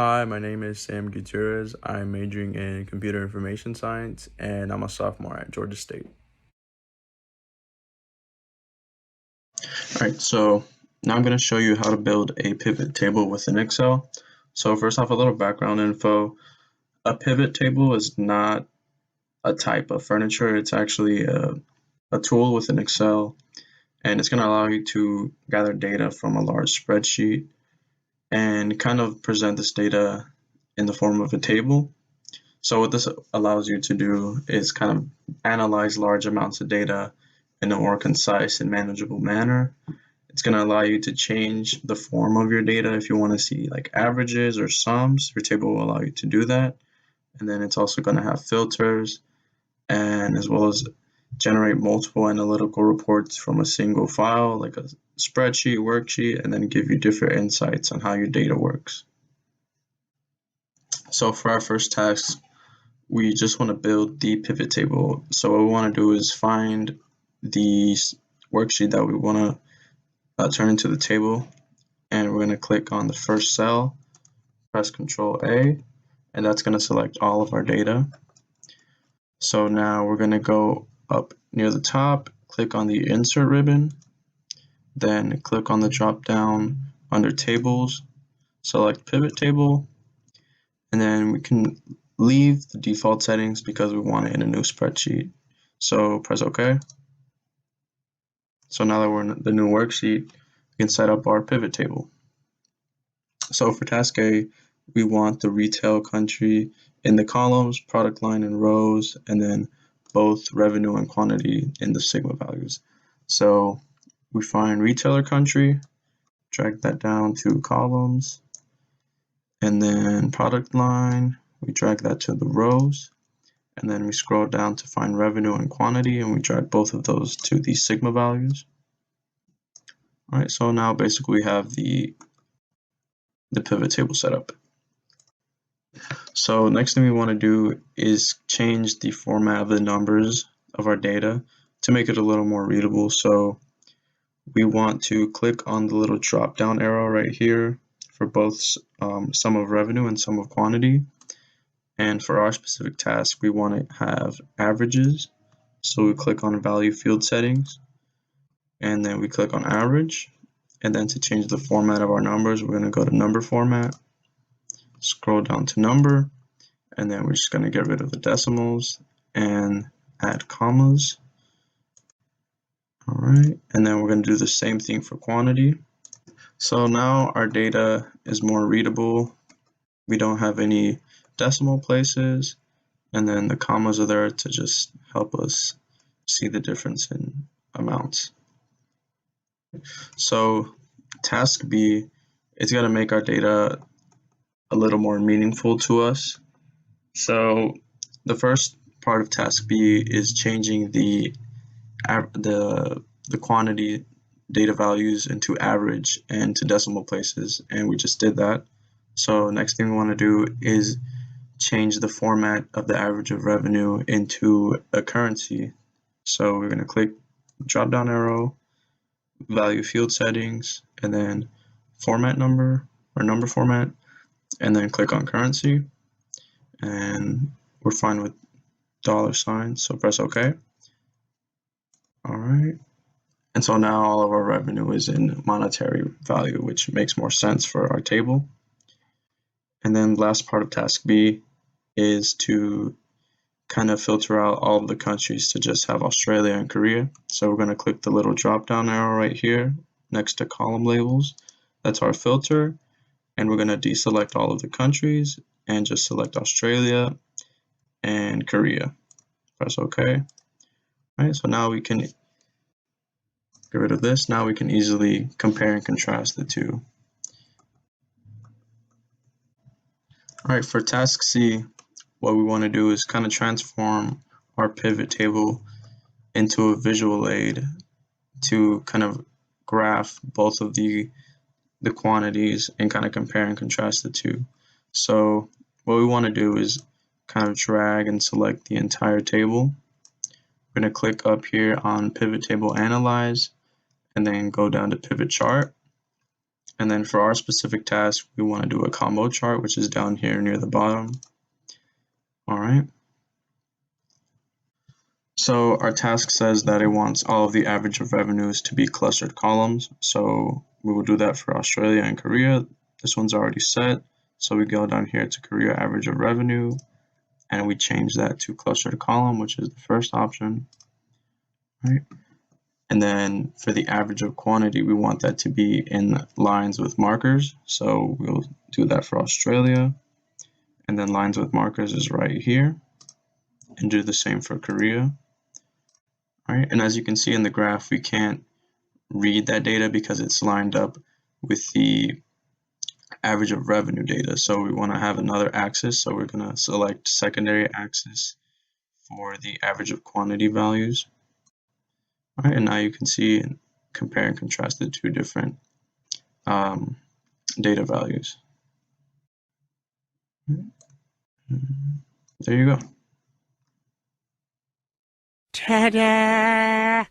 Hi, my name is Sam Gutierrez. I'm majoring in computer information science and I'm a sophomore at Georgia State. Alright, so now I'm going to show you how to build a pivot table within Excel. So first off, a little background info. A pivot table is not a type of furniture. It's actually a tool within Excel, and it's going to allow you to gather data from a large spreadsheet and kind of present this data in the form of a table. So what this allows you to do is kind of analyze large amounts of data in a more concise and manageable manner. It's going to allow you to change the form of your data if you want to see like averages or sums. Your table will allow you to do that. And then it's also going to have filters, and as well as generate multiple analytical reports from a single file, like a spreadsheet, worksheet, and then give you different insights on how your data works. So for our first task, we just want to build the pivot table. So what we want to do is find the worksheet that we want to turn into the table, and we're going to click on the first cell, press Control A, and that's going to select all of our data. So now we're going to go up near the top, click on the Insert ribbon, then click on the drop down under Tables, select Pivot Table, and then we can leave the default settings because we want it in a new spreadsheet. So press OK. So now that we're in the new worksheet, we can set up our pivot table. So for task A, we want the retail country in the columns, product line in rows, and then both revenue and quantity in the sigma values. So we find retailer country, drag that down to columns, and then product line, we drag that to the rows, and then we scroll down to find revenue and quantity, and we drag both of those to the sigma values. All right, so now basically we have the pivot table set up. So next thing we want to do is change the format of the numbers of our data to make it a little more readable. So we want to click on the little drop down arrow right here for both sum of revenue and sum of quantity. And for our specific task, we want to have averages. So we click on value field settings, and then we click on average. And then to change the format of our numbers, we're going to go to number format, scroll down to number, and then we're just going to get rid of the decimals and add commas. All right, and then we're going to do the same thing for quantity. So now our data is more readable. We don't have any decimal places, and then the commas are there to just help us see the difference in amounts. So task B is going to make our data a little more meaningful to us. So the first part of task B is changing the quantity data values into average and to decimal places, and we just did that. So next thing we want to do is change the format of the average of revenue into a currency. So we're going to click drop down arrow, value field settings, and then format number or number format, and then click on currency, and we're fine with $sign, so press OK. All right, and so now all of our revenue is in monetary value, which makes more sense for our table. And then the last part of task B is to kind of filter out all of the countries to just have Australia and Korea. So we're going to click the little drop down arrow right here next to column labels. That's our filter, and we're going to deselect all of the countries and just select Australia and Korea. Press OK. All right, so now we can get rid of this. Now we can easily compare and contrast the two. All right, for task C, what we want to do is kind of transform our pivot table into a visual aid to kind of graph both of the quantities and kind of compare and contrast the two. So what we want to do is kind of drag and select the entire table. We're going to click up here on Pivot Table Analyze, and then go down to Pivot Chart. And then for our specific task, we want to do a combo chart, which is down here near the bottom. All right. So our task says that it wants all of the average of revenues to be clustered columns. So we will do that for Australia and Korea. This one's already set. So we go down here to Korea average of revenue, and we change that to clustered column, which is the first option. Right. And then for the average of quantity, we want that to be in lines with markers. So we'll do that for Australia. And then lines with markers is right here. And do the same for Korea. All right. And as you can see in the graph, we can't read that data because it's lined up with the average of revenue data. So we want to have another axis. So we're going to select secondary axis for the average of quantity values. All right, and now you can see and compare and contrast the two different data values. There you go. Ta-da!